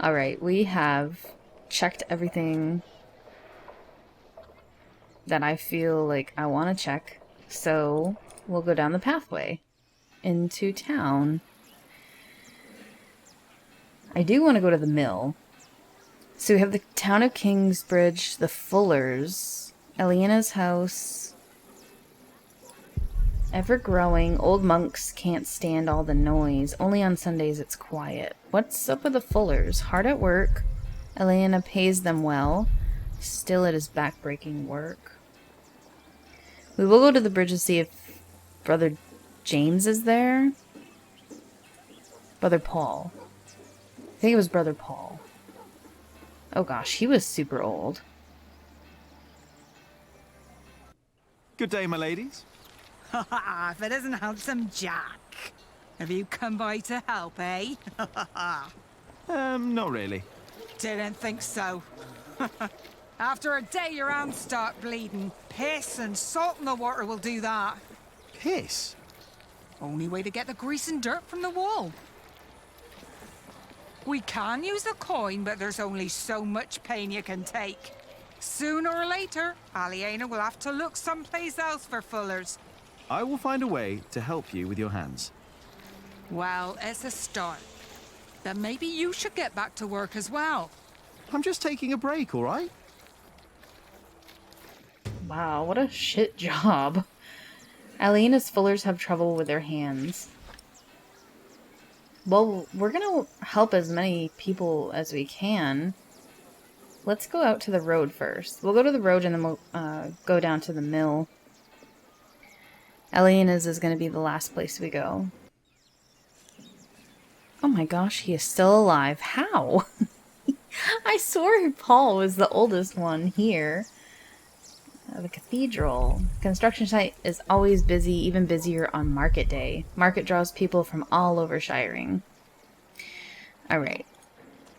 Alright, we have checked everything that I feel like I want to check. So we'll go down the pathway into town. I do want to go to the mill. So we have the town of Kingsbridge, the Fullers, Aliena's house. Ever growing, old monks can't stand all the noise. Only on Sundays it's quiet. What's up with the Fullers? Hard at work. Aliena pays them well. Still it is backbreaking work. We will go to the bridge to see if Brother James is there. Brother Paul. I think it was Brother Paul. Oh gosh, he was super old. Good day, my ladies. Ha ha! If it isn't handsome Jack. Have you come by to help, eh? Not really. Didn't think so. After a day your hands start bleeding. Piss and salt in the water will do that. Piss? Only way to get the grease and dirt from the wall. We can use a coin, but there's only so much pain you can take. Sooner or later, Aliena will have to look someplace else for Fullers. I will find a way to help you with your hands. Well, it's a start. Then maybe you should get back to work as well. I'm just taking a break, all right? Wow, what a shit job. Aliena's Fullers have trouble with their hands. Well, we're gonna help as many people as we can. Let's go out to the road first. We'll go to the road and then we'll go down to the mill. Aliena's is gonna be the last place we go. Oh my gosh, he is still alive. How? I swore Paul was the oldest one here. The cathedral. Construction site is always busy, even busier on market day. Market draws people from all over Shiring. Alright.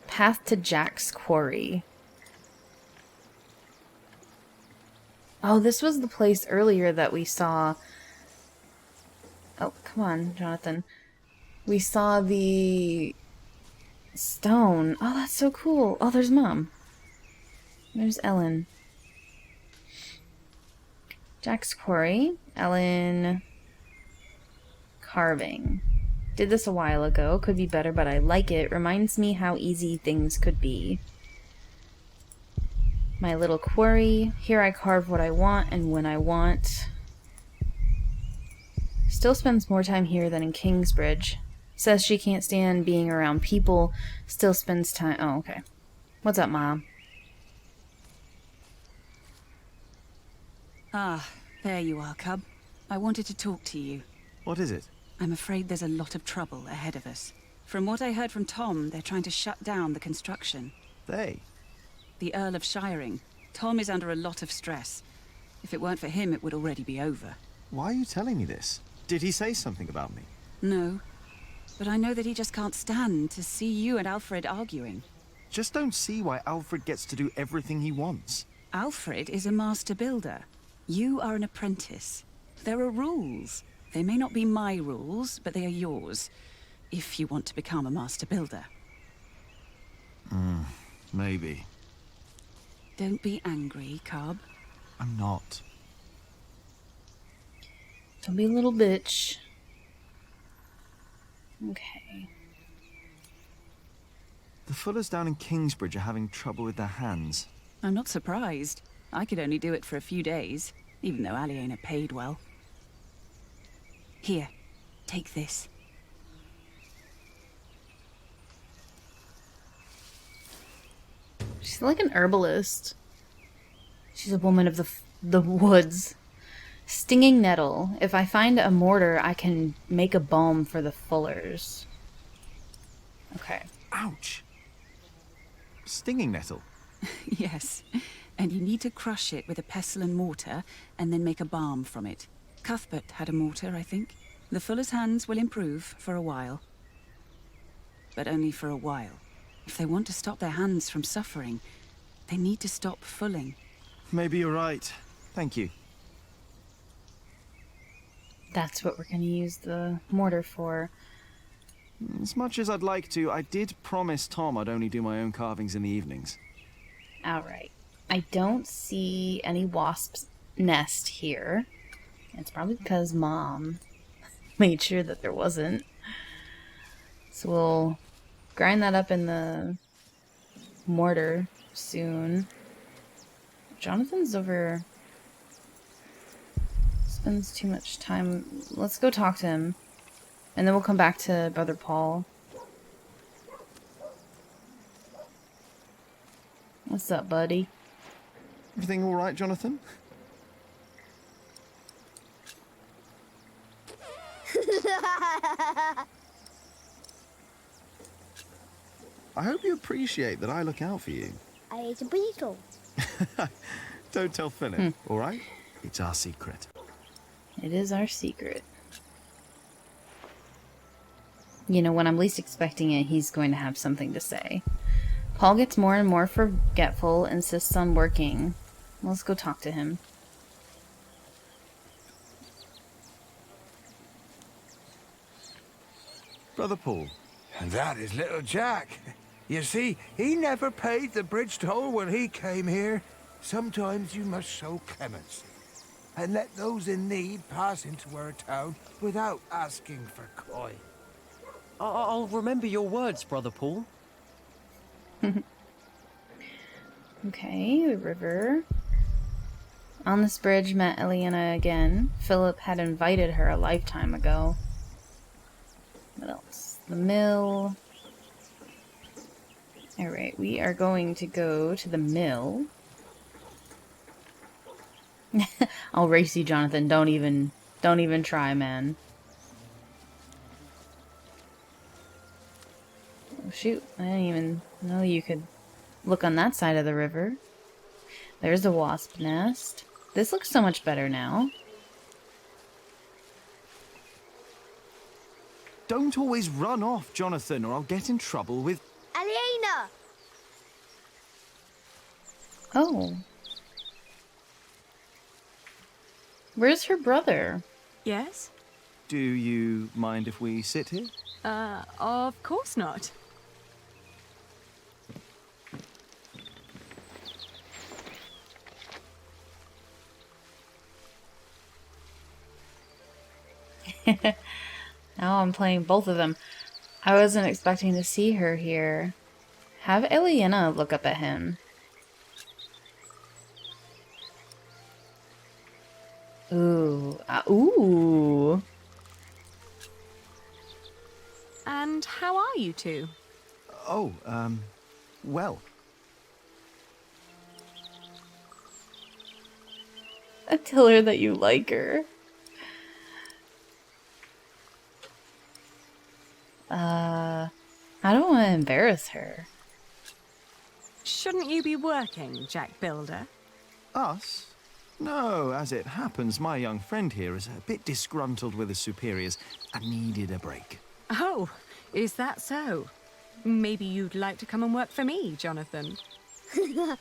Path to Jack's quarry. Oh, this was the place earlier that we saw... Oh, come on, Jonathan. We saw the stone. Oh, that's so cool. Oh, there's Mom. There's Ellen. Jack's quarry. Ellen. Carving. Did this a while ago. Could be better, but I like it. Reminds me how easy things could be. My little quarry. Here I carve what I want and when I want. Still spends more time here than in Kingsbridge. Says she can't stand being around people. Still spends time... Oh, okay. What's up, Mom? Ah, there you are, Cub. I wanted to talk to you. What is it? I'm afraid there's a lot of trouble ahead of us. From what I heard from Tom, they're trying to shut down the construction. They? The Earl of Shiring. Tom is under a lot of stress. If it weren't for him, it would already be over. Why are you telling me this? Did he say something about me? No. But I know that he just can't stand to see you and Alfred arguing. Just don't see why Alfred gets to do everything he wants. Alfred is a master builder. You are an apprentice. There are rules. They may not be my rules, but they are yours. If you want to become a master builder. Maybe. Don't be angry, Cub. I'm not. Don't be a little bitch. Okay. The Fullers down in Kingsbridge are having trouble with their hands. I'm not surprised. I could only do it for a few days, even though Aliena paid well. Here, take this. She's like an herbalist. She's a woman of the woods. Stinging nettle. If I find a mortar, I can make a balm for the Fullers. Okay. Ouch! Stinging nettle. Yes, and you need to crush it with a pestle and mortar, and then make a balm from it. Cuthbert had a mortar, I think. The Fuller's hands will improve for a while. But only for a while. If they want to stop their hands from suffering, they need to stop fulling. Maybe you're right. Thank you. That's what we're going to use the mortar for. As much as I'd like to, I did promise Tom I'd only do my own carvings in the evenings. Alright. I don't see any wasp's nest here. It's probably because Mom made sure that there wasn't. So we'll grind that up in the mortar soon. Jonathan's over... spends too much time. Let's go talk to him. And then we'll come back to Brother Paul. What's up, buddy? Everything all right, Jonathan? I hope you appreciate that I look out for you. I ate a beetle. Don't tell Philip, all right? It's our secret. It is our secret. You know, when I'm least expecting it, he's going to have something to say. Paul gets more and more forgetful, insists on working. Let's go talk to him. Brother Paul. And that is little Jack. You see, he never paid the bridge toll when he came here. Sometimes you must show clemency and let those in need pass into our town without asking for coin. I'll remember your words, Brother Paul. Okay, the river. On this bridge met Aliena again. Philip had invited her a lifetime ago. What else? The mill. Alright, we are going to go to the mill. I'll race you, Jonathan. Don't even try, man. Oh, shoot. I didn't even know you could look on that side of the river. There's a wasp nest. This looks so much better now. Don't always run off, Jonathan, or I'll get in trouble with... Aliena! Oh. Where's her brother? Yes? Do you mind if we sit here? Of course not. Now I'm playing both of them. I wasn't expecting to see her here. Have Aliena look up at him. Ooh. Ooh. And how are you two? Oh, well. Tell her that you like her. I don't want to embarrass her. Shouldn't you be working, Jack Builder? Us? No, as it happens, my young friend here is a bit disgruntled with his superiors and needed a break. Oh, is that so? Maybe you'd like to come and work for me, Jonathan. He's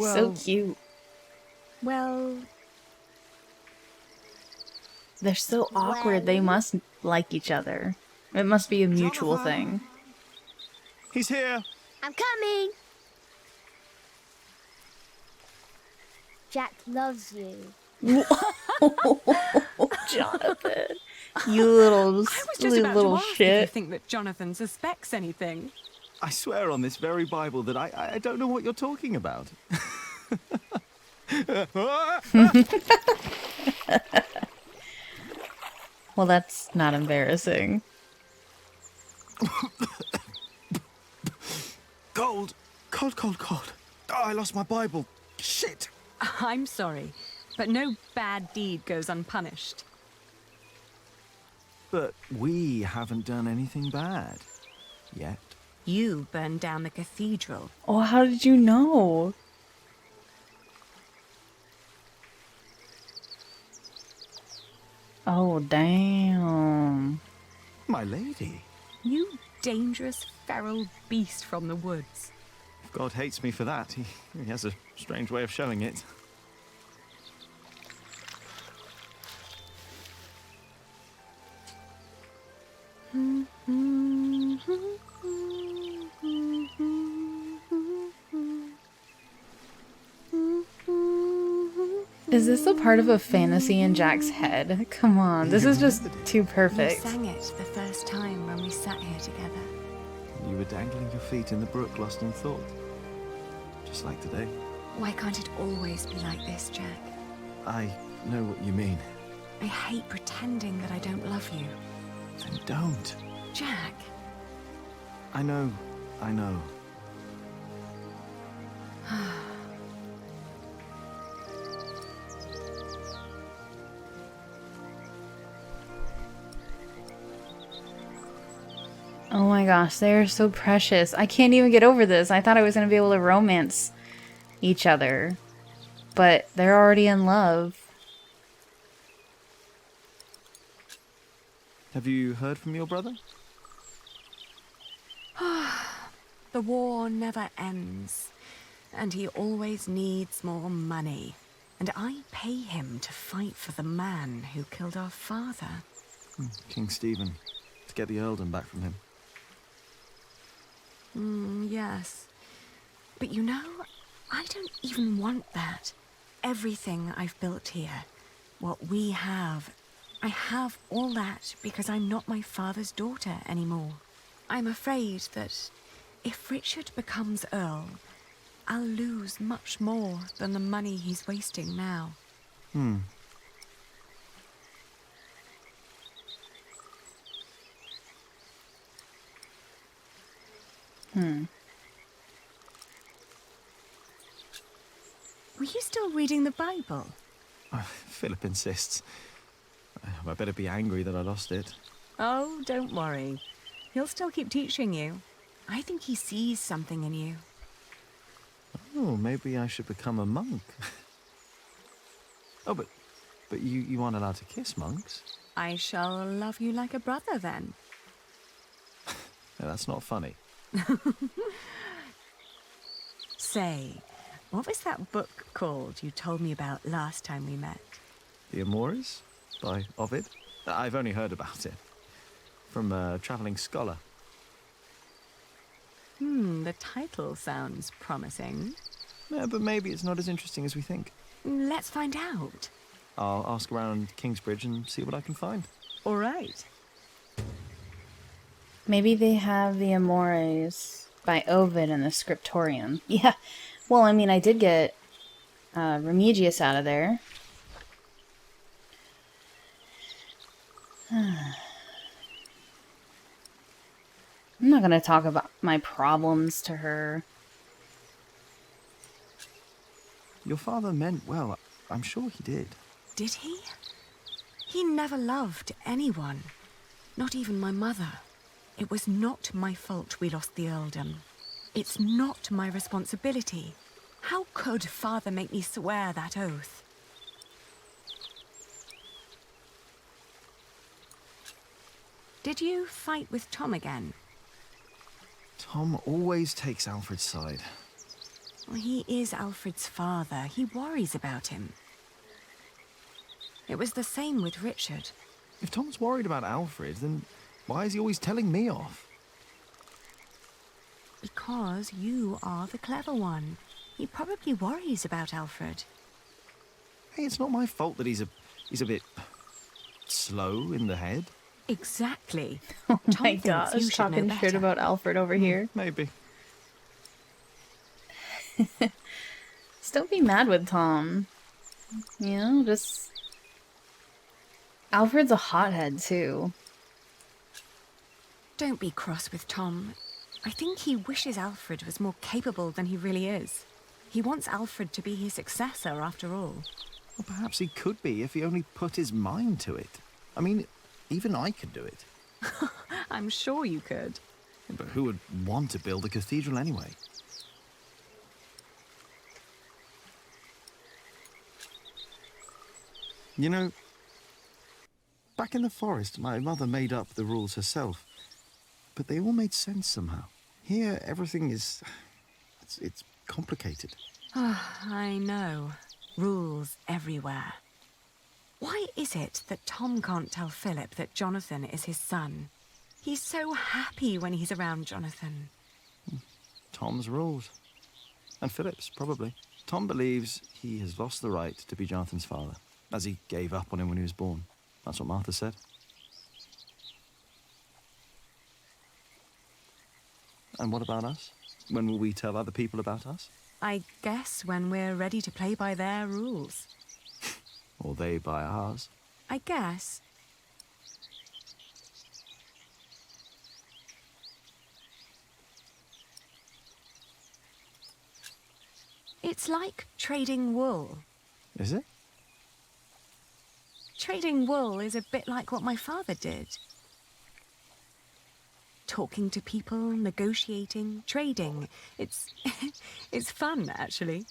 so cute. Well... They're so awkward. They must like each other. It must be a mutual thing. He's here. I'm coming! Jack loves you. Jonathan. You little, I was just silly about little to ask if you shit. think that Jonathan suspects anything. I swear on this very Bible that I don't know what you're talking about. Well, that's not embarrassing. Cold. Cold. Oh, I lost my Bible. Shit. I'm sorry, but no bad deed goes unpunished. But we haven't done anything bad. Yet. You burned down the cathedral. Oh, how did you know? Oh, damn. My lady. You dangerous, feral beast from the woods. If God hates me for that, he has a strange way of showing it. Is this a part of a fantasy in Jack's head? Come on, this is just too You perfect. sang it the first time when we sat here together. You were dangling your feet in the brook, lost in thought. Just like today. Why can't it always be like this, Jack? I know what you mean. I hate pretending that I don't love you. Then don't. Jack, I know. Oh my gosh, they're so precious. I can't even get over this. I thought I was going to be able to romance each other. But they're already in love. Have you heard from your brother? the war never ends, and he always needs more money. And I pay him to fight for the man who killed our father. King Stephen. To get the earldom back from him. Yes. But you know, I don't even want that. Everything I've built here, what we have, I have all that because I'm not my father's daughter anymore. I'm afraid that if Richard becomes Earl, I'll lose much more than the money he's wasting now. Were you still reading the Bible? Philip insists. I better be angry that I lost it. Oh, don't worry. He'll still keep teaching you. I think he sees something in you. Oh, maybe I should become a monk. Oh, but you aren't allowed to kiss monks. I shall love you like a brother then. No, that's not funny. Say, what was that book called you told me about last time we met? The Amores by Ovid. I've only heard about it from a travelling scholar. The title sounds promising. Yeah, but maybe it's not as interesting as we think. Let's find out. I'll ask around Kingsbridge and see what I can find. All right. Maybe they have the Amores by Ovid in the scriptorium. Yeah. Well, I mean, I did get Remigius out of there. I'm not going to talk about my problems to her. Your father meant well. I'm sure he did. Did he? He never loved anyone. Not even my mother. It was not my fault we lost the earldom. It's not my responsibility. How could Father make me swear that oath? Did you fight with Tom again? Tom always takes Alfred's side. Well, he is Alfred's father. He worries about him. It was the same with Richard. If Tom's worried about Alfred, then why is he always telling me off? Because you are the clever one. He probably worries about Alfred. Hey, it's not my fault that he's a bit slow in the head. Exactly. Oh Tom my thinks gosh, you should know talking shit better. about Alfred over here. Maybe. Just don't be mad with Tom. You know, just... Alfred's a hothead, too. Don't be cross with Tom. I think he wishes Alfred was more capable than he really is. He wants Alfred to be his successor, after all. Well, perhaps he could be if he only put his mind to it. I mean, even I could do it. I'm sure you could. But who would want to build a cathedral anyway? You know, back in the forest, my mother made up the rules herself. But they all made sense somehow. Here, everything is... It's complicated. I know. Rules everywhere. Why is it that Tom can't tell Philip that Jonathan is his son? He's so happy when he's around Jonathan. Tom's rules. And Philip's, probably. Tom believes he has lost the right to be Jonathan's father, as he gave up on him when he was born. That's what Martha said. And what about us? When will we tell other people about us? I guess when we're ready to play by their rules. Or they by ours? I guess. It's like trading wool. Is it? Trading wool is a bit like what my father did. Talking to people, negotiating, trading. It's it's fun, actually.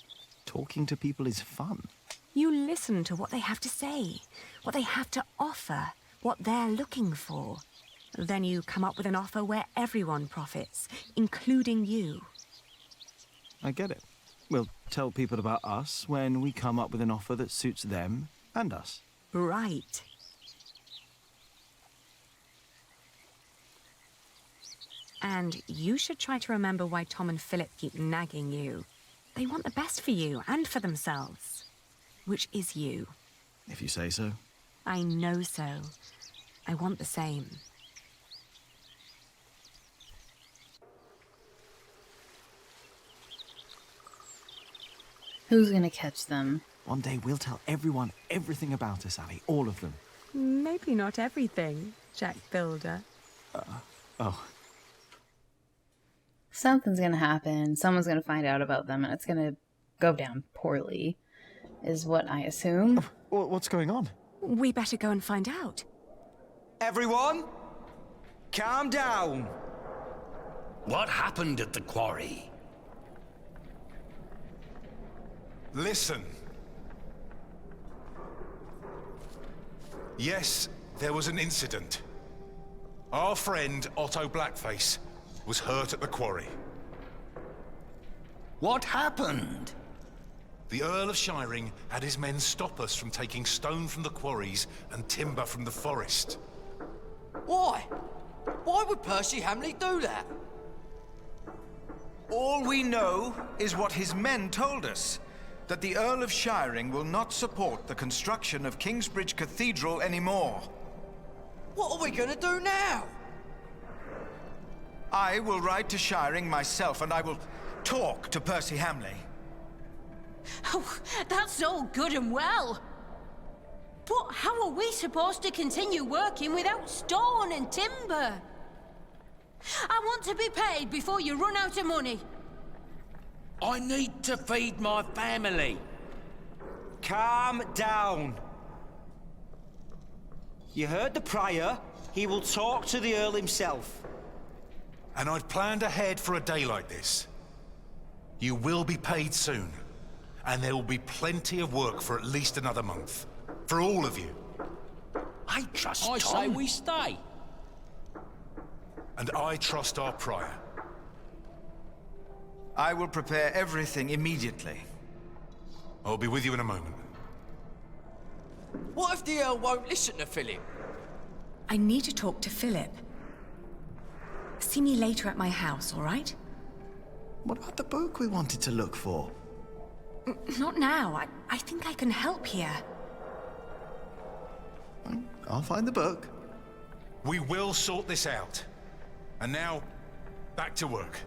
Talking to people is fun. You listen to what they have to say, what they have to offer, what they're looking for. Then you come up with an offer where everyone profits, including you. I get it. We'll tell people about us when we come up with an offer that suits them and us. Right. And you should try to remember why Tom and Philip keep nagging you. They want the best for you and for themselves. Which is you. If you say so. I know so. I want the same. Who's gonna catch them? One day we'll tell everyone everything about us, Ali. All of them. Maybe not everything, Jack Builder. Oh. Something's gonna happen. Someone's gonna find out about them, and it's gonna go down poorly, is what I assume. What's going on? We better go and find out. Everyone, calm down. What happened at the quarry? Listen. Yes, there was an incident. Our friend, Otto Blackface, was hurt at the quarry. What happened? The Earl of Shiring had his men stop us from taking stone from the quarries and timber from the forest. Why? Why would Percy Hamley do that? All we know is what his men told us. That the Earl of Shiring will not support the construction of Kingsbridge Cathedral anymore. What are we gonna do now? I will ride to Shiring myself, and I will talk to Percy Hamley. Oh, that's all good and well. But how are we supposed to continue working without stone and timber? I want to be paid before you run out of money. I need to feed my family. Calm down. You heard the Prior. He will talk to the Earl himself. And I'd planned ahead for a day like this. You will be paid soon. And there will be plenty of work for at least another month. For all of you. I trust Tom. I say we stay. And I trust our Prior. I will prepare everything immediately. I'll be with you in a moment. What if the Earl won't listen to Philip? I need to talk to Philip. See me later at my house, all right? What about the book we wanted to look for? Not now. I think I can help here. I'll find the book. We will sort this out. And now, back to work.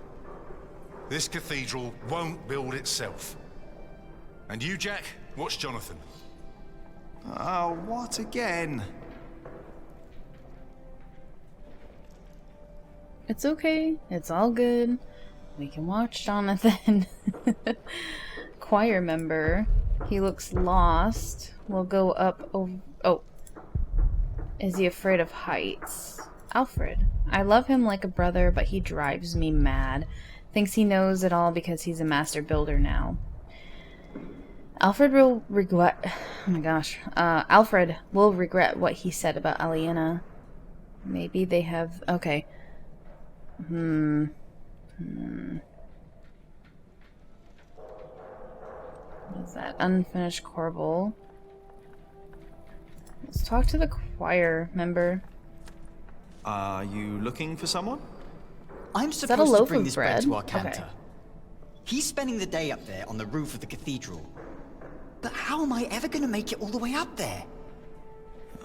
This cathedral won't build itself. And you, Jack, watch Jonathan. Oh, what again? It's okay. It's all good. We can watch Jonathan. Choir member. He looks lost. We'll go up over... Oh. Is he afraid of heights? Alfred. I love him like a brother, but he drives me mad. Thinks he knows it all because he's a master builder now. Alfred will regret... Oh my gosh. Alfred will regret what he said about Aliena. Maybe they have... Okay. What is that? Unfinished corbel. Let's talk to the choir member. Are you looking for someone? I'm that a supposed to loaf bring of this bread bread? to our cantor. Okay. He's spending the day up there on the roof of the cathedral. But how am I ever going to make it all the way up there?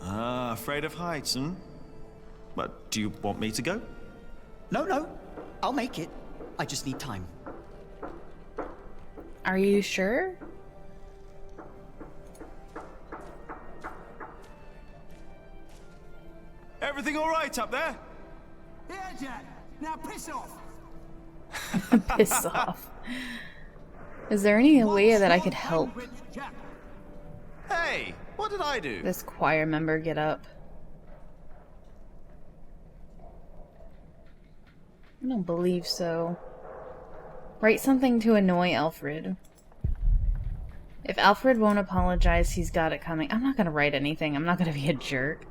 Ah, afraid of heights, hmm? But do you want me to go? No. I'll make it. I just need time. Are you sure? Everything all right up there? Yeah, Jack. Now piss off. Piss off. Is there any way that I could help Hey, what did I do? this choir member get up? I don't believe so. Write something to annoy Alfred. If Alfred won't apologize, he's got it coming. I'm not gonna write anything. I'm not gonna be a jerk.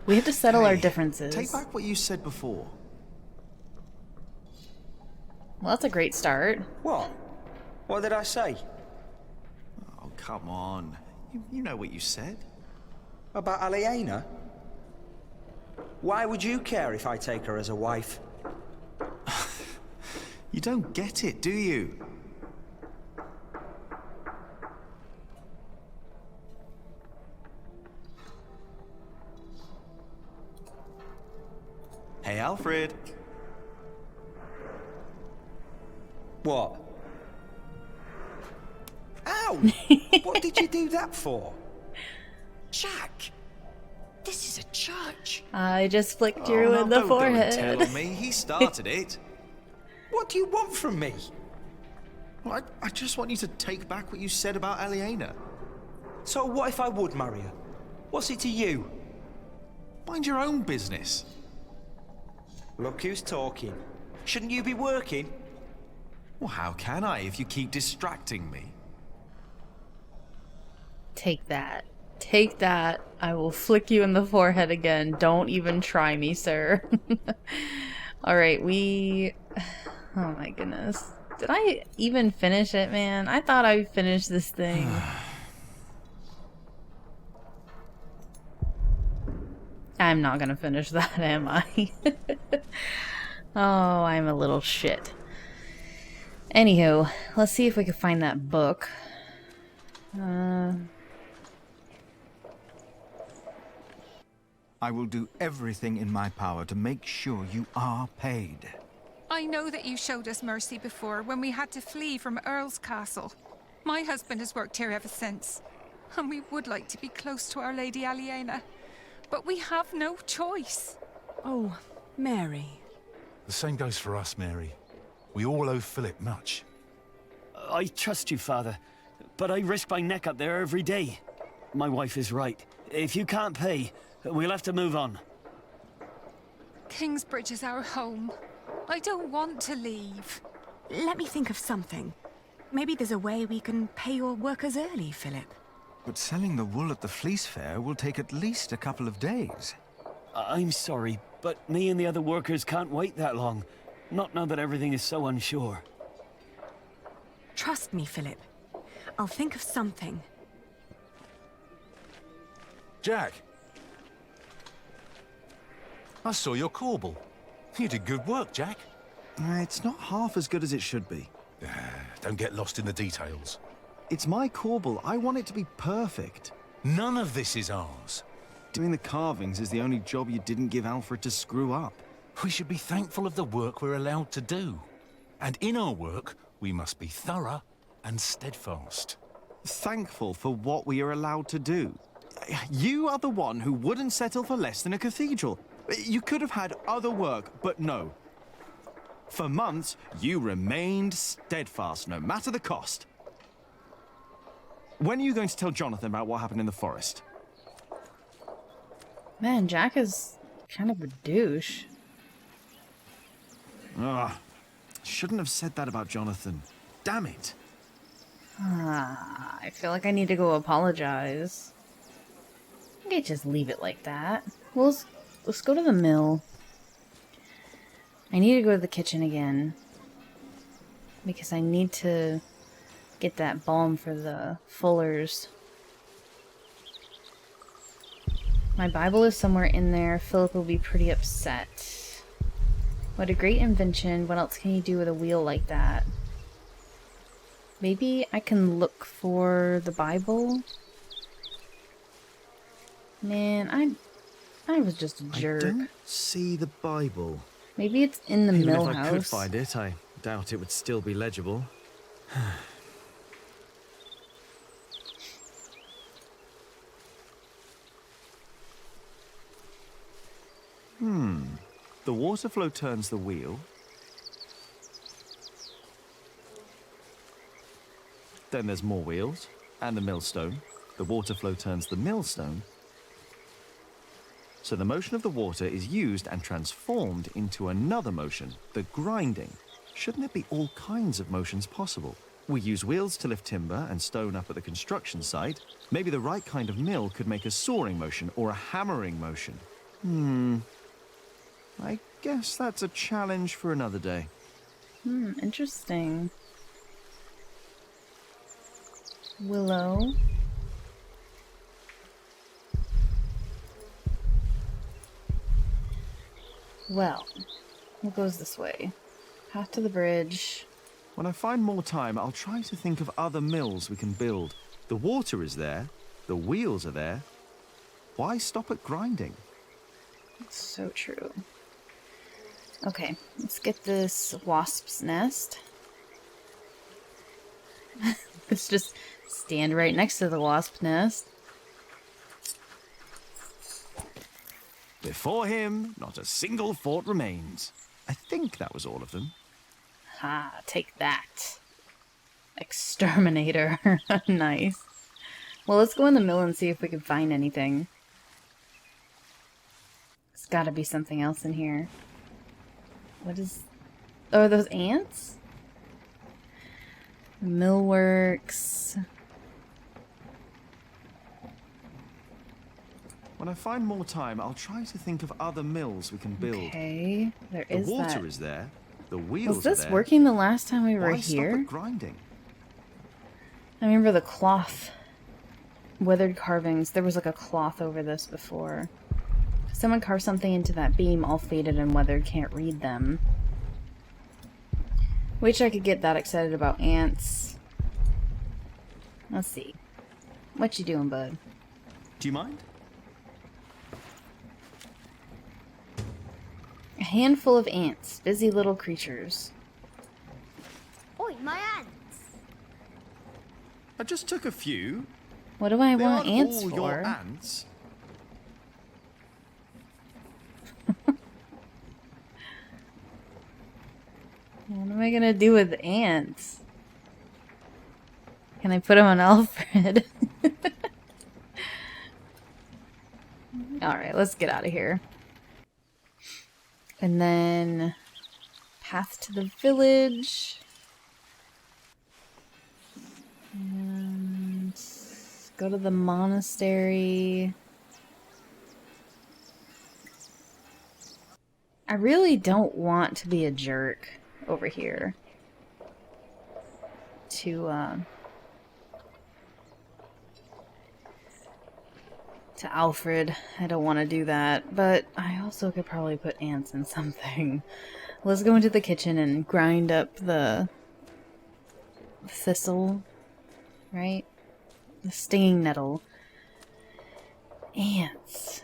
We have to settle our differences. Take back what you said before. Well, that's a great start. What? What did I say? Oh, come on. You know what you said. About Aliena? Why would you care if I take her as a wife? You don't get it, do you? Hey, Alfred. What? Ow! What did you do that for? Jack! This is a church. I just flicked you in the don't forehead. Tell on me. He started it. What do you want from me? Well, I just want you to take back what you said about Aliena. So what if I would marry her? What's it to you? Mind your own business. Look who's talking. Shouldn't you be working? Well, how can I if you keep distracting me? Take that. Take that. I will flick you in the forehead again. Don't even try me, sir. Alright, oh my goodness. Did I even finish it, man? I thought I finished this thing. I'm not gonna finish that, am I? Oh, I'm a little shit. Anywho, let's see if we can find that book. I will do everything in my power to make sure you are paid. I know that you showed us mercy before when we had to flee from Earl's castle. My husband has worked here ever since, and we would like to be close to Our Lady Aliena, but we have no choice. Oh, Mary. The same goes for us, Mary. We all owe Philip much. I trust you, Father, but I risk my neck up there every day. My wife is right. If you can't pay, we'll have to move on. Kingsbridge is our home. I don't want to leave. Let me think of something. Maybe there's a way we can pay your workers early, Philip. But selling the wool at the fleece fair will take at least a couple of days. I'm sorry, but me and the other workers can't wait that long. Not now that everything is so unsure. Trust me, Philip. I'll think of something. Jack! I saw your corbel. You did good work, Jack. It's not half as good as it should be. Don't get lost in the details. It's my corbel. I want it to be perfect. None of this is ours. Doing the carvings is the only job you didn't give Alfred to screw up. We should be thankful of the work we're allowed to do. And in our work, we must be thorough and steadfast. Thankful for what we are allowed to do. You are the one who wouldn't settle for less than a cathedral. You could have had other work, but no. For months, you remained steadfast, no matter the cost. When are you going to tell Jonathan about what happened in the forest? Man, Jack is kind of a douche. Ugh. Shouldn't have said that about Jonathan. Damn it. I feel like I need to go apologize. I can't just leave it like that. Well, let's go to the mill. I need to go to the kitchen again. Because I need to get that balm for the Fullers. My Bible is somewhere in there. Philip will be pretty upset. What a great invention. What else can you do with a wheel like that? Maybe I can look for the Bible? Man, I was just a jerk. I don't see the Bible. Maybe it's in the Even mill if I could house. find it, I doubt it would still be legible. The water flow turns the wheel. Then there's more wheels, and the millstone. The water flow turns the millstone. So the motion of the water is used and transformed into another motion, the grinding. Shouldn't it be all kinds of motions possible? We use wheels to lift timber and stone up at the construction site. Maybe the right kind of mill could make a sawing motion or a hammering motion. I guess that's a challenge for another day. Interesting. Willow. Well, what goes this way? Path to the bridge. When I find more time, I'll try to think of other mills we can build. The water is there, the wheels are there. Why stop at grinding? It's so true. Okay, let's get this wasp's nest. Let's just stand right next to the wasp nest. Before him, not a single fort remains. I think that was all of them. Ha, take that. Exterminator. Nice. Well, let's go in the mill and see if we can find anything. There's gotta be something else in here. What is... Oh, are those ants? The mill works. When I find more time, I'll try to think of other mills we can build. Okay, there is the water that. is there. The wheels Was this are there. working the last time we were Why here? stop at grinding? I remember the cloth. Weathered carvings. There was like a cloth over this before. Someone carved something into that beam, all faded and weathered, can't read them. Wish I could get that excited about ants. Let's see. What you doing, bud? Do you mind? A handful of ants. Busy little creatures. Oi, my ants! I just took a few. What do I They want aren't ants all for? your ants. What am I gonna do with ants? Can I put them on Alfred? Alright, let's get out of here. And then... path to the village. And... go to the monastery. I really don't want to be a jerk over here to Alfred. I don't want to do that, but I also could probably put ants in something. Let's go into the kitchen and grind up the thistle, right? The stinging nettle. Ants.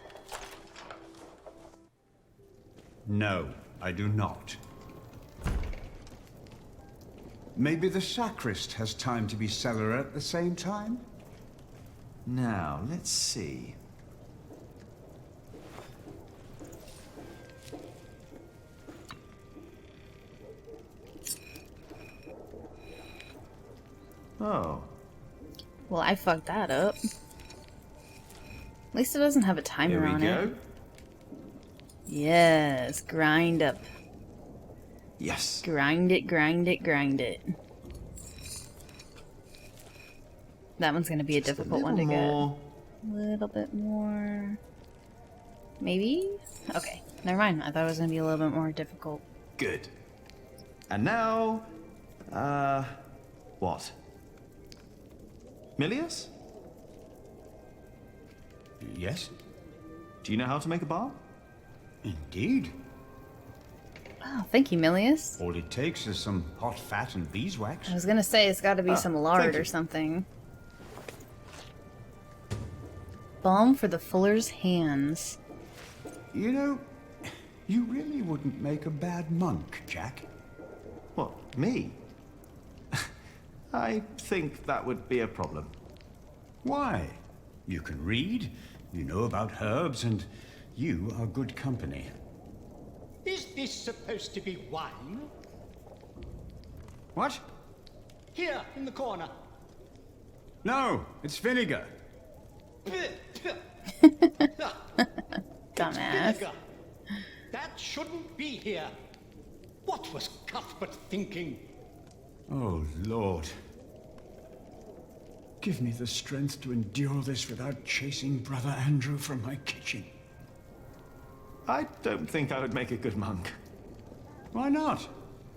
No, I do not. Maybe the sacrist has time to be cellar at the same time? Now, let's see. Oh. Well, I fucked that up. At least it doesn't have a timer on Here we it. go. Yes, grind up. Yes. Grind it, grind it, grind it. That one's gonna be a difficult one to more. get. A little bit more. Maybe? Okay, never mind. I thought it was gonna be a little bit more difficult. Good. And now, what? Milius? Yes? Do you know how to make a bar? Indeed. Oh, thank you, Milius. All it takes is some hot fat and beeswax. I was gonna say it's got to be some lard you. or something. Balm for the fuller's hands. You know, you really wouldn't make a bad monk, Jack. What, me? I think that would be a problem. Why? You can read, you know about herbs, and you are good company. Is this supposed to be wine? What? Here, in the corner. No, it's vinegar. Dumbass. Vinegar. That shouldn't be here. What was Cuthbert thinking? Oh, Lord. Give me the strength to endure this without chasing Brother Andrew from my kitchen. I don't think I would make a good monk. Why not?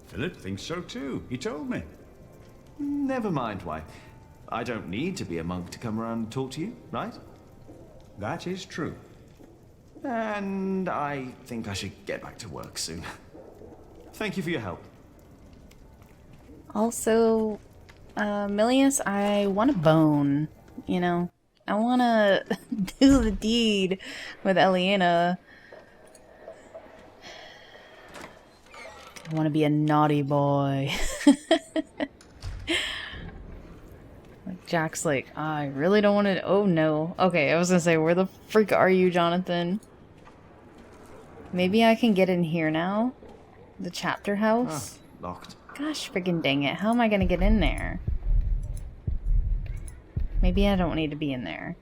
Philip thinks so too. He told me. Never mind why. I don't need to be a monk to come around and talk to you, right? That is true. And I think I should get back to work soon. Thank you for your help. Also, Milius, I want a bone. You know, I want to do the deed with Aliena. I want to be a naughty boy. Like Jack's like, I really don't want to. Oh no. Okay, I was gonna say, where the freak are you, Jonathan? Maybe I can get in here now? The chapter house? Oh, locked. Gosh friggin' dang it. How am I gonna get in there? Maybe I don't need to be in there.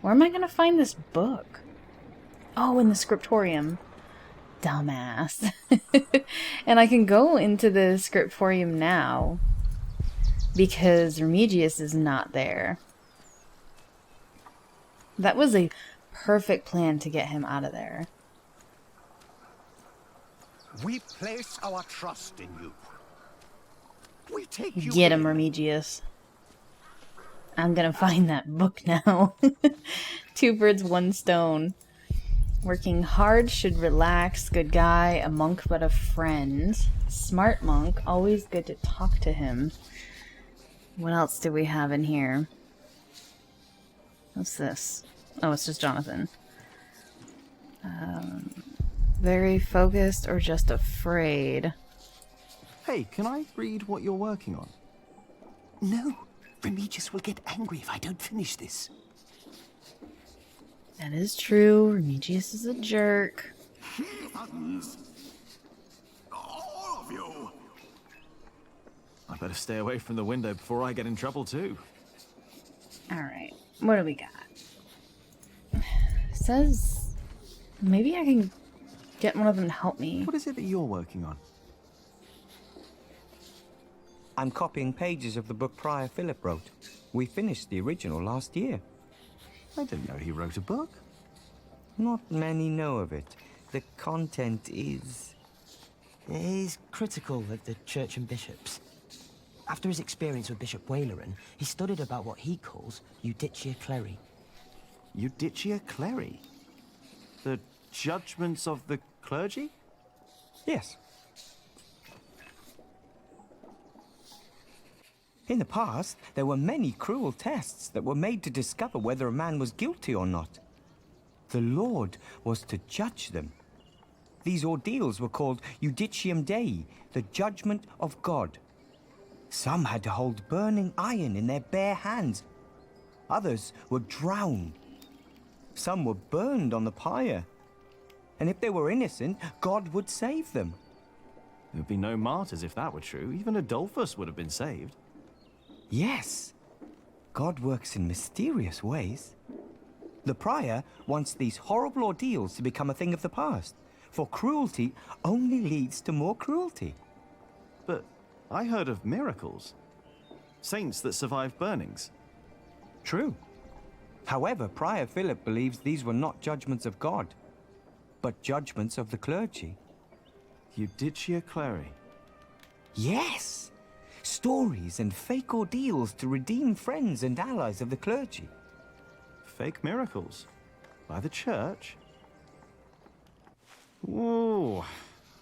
Where am I gonna find this book? Oh, in the scriptorium. Dumbass. And I can go into the scriptorium now because Remigius is not there. That was a perfect plan to get him out of there. We place our trust in you. We take you Get him, in. Remigius. I'm gonna find that book now. 2 birds, 1 stone. Working hard should relax. Good guy. A monk but a friend. Smart monk. Always good to talk to him. What else do we have in here? What's this? Oh, it's just Jonathan. Very focused or just afraid? Hey, can I read what you're working on? No, Remigius will get angry if I don't finish this. That is true. Remigius is a jerk. All of you. I better stay away from the window before I get in trouble too. Alright, what do we got? It says maybe I can get one of them to help me. What is it that you're working on? I'm copying pages of the book Prior Philip wrote. We finished the original last year. I didn't know he wrote a book. Not many know of it. The content is critical of the church and bishops. After his experience with Bishop Waleran, he studied about what he calls Judicia Cleri. Judicia Cleri? The judgments of the clergy? Yes. In the past, there were many cruel tests that were made to discover whether a man was guilty or not. The Lord was to judge them. These ordeals were called Judicium Dei, the judgment of God. Some had to hold burning iron in their bare hands. Others were drowned. Some were burned on the pyre. And if they were innocent, God would save them. There would be no martyrs if that were true. Even Adolphus would have been saved. Yes. God works in mysterious ways. The prior wants these horrible ordeals to become a thing of the past, for cruelty only leads to more cruelty. But I heard of miracles. Saints that survived burnings. True. However, Prior Philip believes these were not judgments of God, but judgments of the clergy. Judicia Cleri. Yes! Stories and fake ordeals to redeem friends and allies of the clergy. Fake miracles? By the church? Ooh,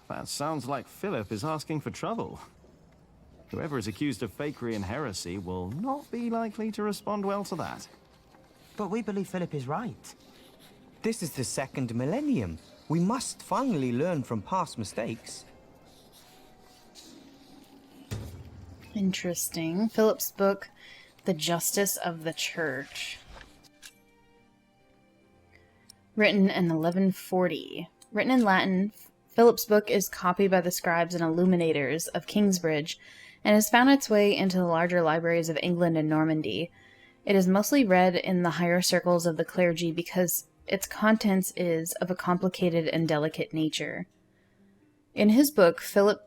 That sounds like Philip is asking for trouble. Whoever is accused of fakery and heresy will not be likely to respond well to that. But we believe Philip is right. This is the second millennium. We must finally learn from past mistakes. Interesting. Philip's book, The Justice of the Church. Written in 1140. Written in Latin, Philip's book is copied by the scribes and illuminators of Kingsbridge and has found its way into the larger libraries of England and Normandy. It is mostly read in the higher circles of the clergy because its contents is of a complicated and delicate nature. In his book, Philip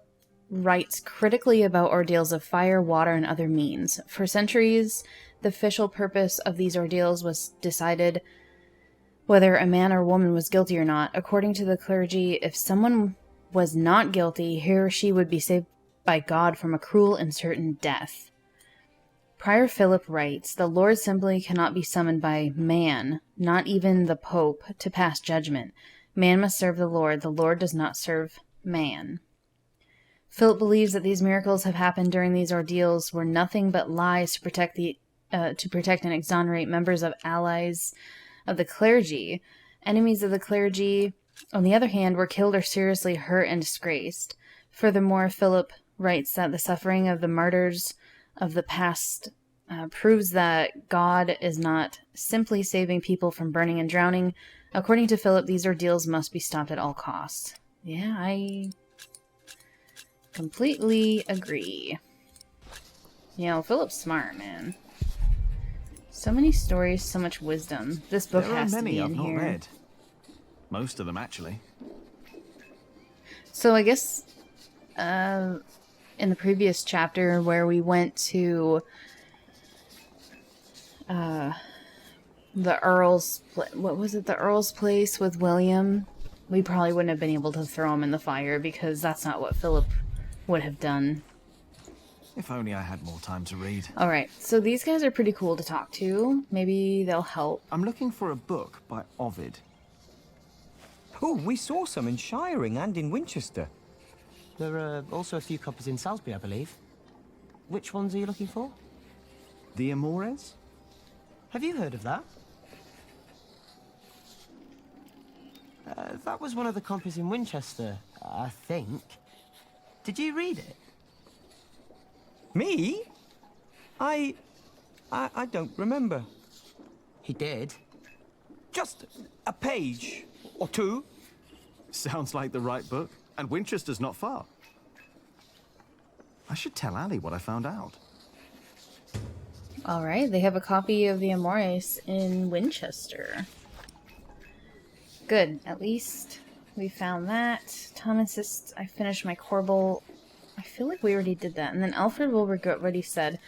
writes critically about ordeals of fire, water, and other means. For centuries, the official purpose of these ordeals was decided whether a man or woman was guilty or not. According to the clergy, if someone was not guilty, he or she would be saved by God from a cruel and certain death. Prior Philip writes, the Lord simply cannot be summoned by man, not even the Pope, to pass judgment. Man must serve the Lord does not serve man. Philip believes that these miracles have happened during these ordeals were nothing but lies to protect and exonerate members of allies of the clergy. Enemies of the clergy, on the other hand, were killed or seriously hurt and disgraced. Furthermore, Philip writes that the suffering of the martyrs of the past proves that God is not simply saving people from burning and drowning. According to Philip, these ordeals must be stopped at all costs. Yeah, I completely agree. You know, Philip's smart, man. So many stories, so much wisdom. This book has to be in here. There are many I've not read. Most of them, actually. So I guess in the previous chapter where we went to the Earl's... What was it? The Earl's place with William? We probably wouldn't have been able to throw him in the fire because that's not what Philip would have done. If only I had more time to read. Alright, so these guys are pretty cool to talk to. Maybe they'll help. I'm looking for a book by Ovid. Oh, we saw some in Shiring and in Winchester. There are also a few copies in Salisbury, I believe. Which ones are you looking for? The Amores? Have you heard of that? That was one of the copies in Winchester, I think. Did you read it? Me? I don't remember. He did. Just a page or two. Sounds like the right book. And Winchester's not far. I should tell Ali what I found out. Alright, they have a copy of the Amores in Winchester. Good, at least we found that. Tom insists I finish my Corbel. I feel like we already did that. And then Alfred will regret what he said.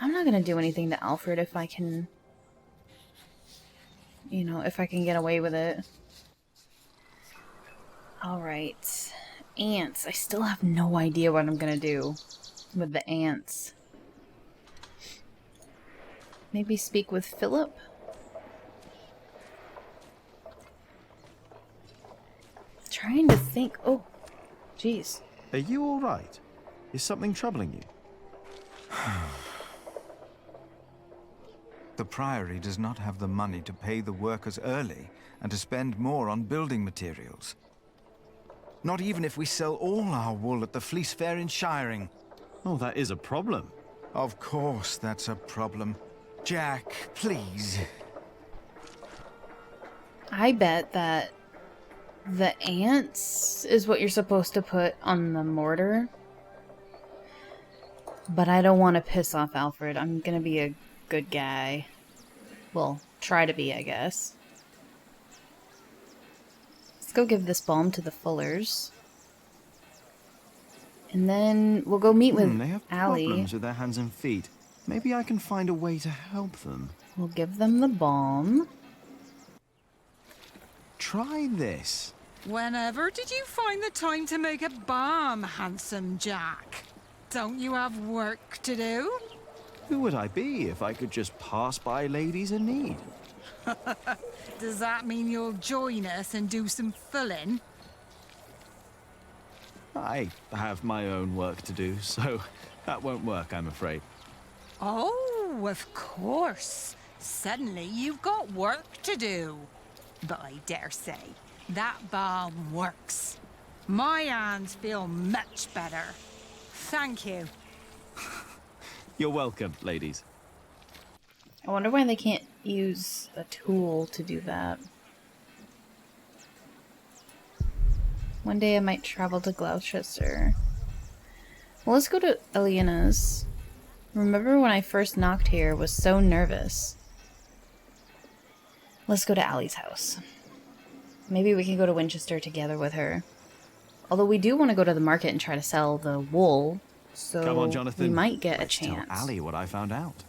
I'm not going to do anything to Alfred if I can... You know, if I can get away with it. Alright. Ants. I still have no idea what I'm going to do with the ants. Maybe speak with Philip? Trying to think. Oh, jeez. Are you all right? Is something troubling you? The Priory does not have the money to pay the workers early and to spend more on building materials. Not even if we sell all our wool at the Fleece Fair in Shiring. Oh, that is a problem. Of course that's a problem. Jack, please. I bet that the ants is what you're supposed to put on the mortar. But I don't want to piss off Alfred. I'm gonna be a good guy. Well, try to be, I guess. Let's go give this balm to the Fullers. And then we'll go meet with They have Ali. problems with their hands and feet. Maybe I can find a way to help them. We'll give them the balm. Try this. Whenever did you find the time to make a balm, handsome Jack? Don't you have work to do? Who would I be if I could just pass by ladies in need? Does that mean you'll join us and do some filling? I have my own work to do, so that won't work, I'm afraid. Oh, of course. Suddenly you've got work to do. But I dare say, that balm works. My hands feel much better. Thank you. You're welcome, ladies. I wonder why they can't use a tool to do that. One day I might travel to Gloucester. Well, let's go to Aliena's. Remember when I first knocked here, was so nervous. Let's go to Allie's house. Maybe we can go to Winchester together with her. Although we do want to go to the market and try to sell the wool, so Come on, Jonathan. we might get Let's a chance. Tell Allie what I found out.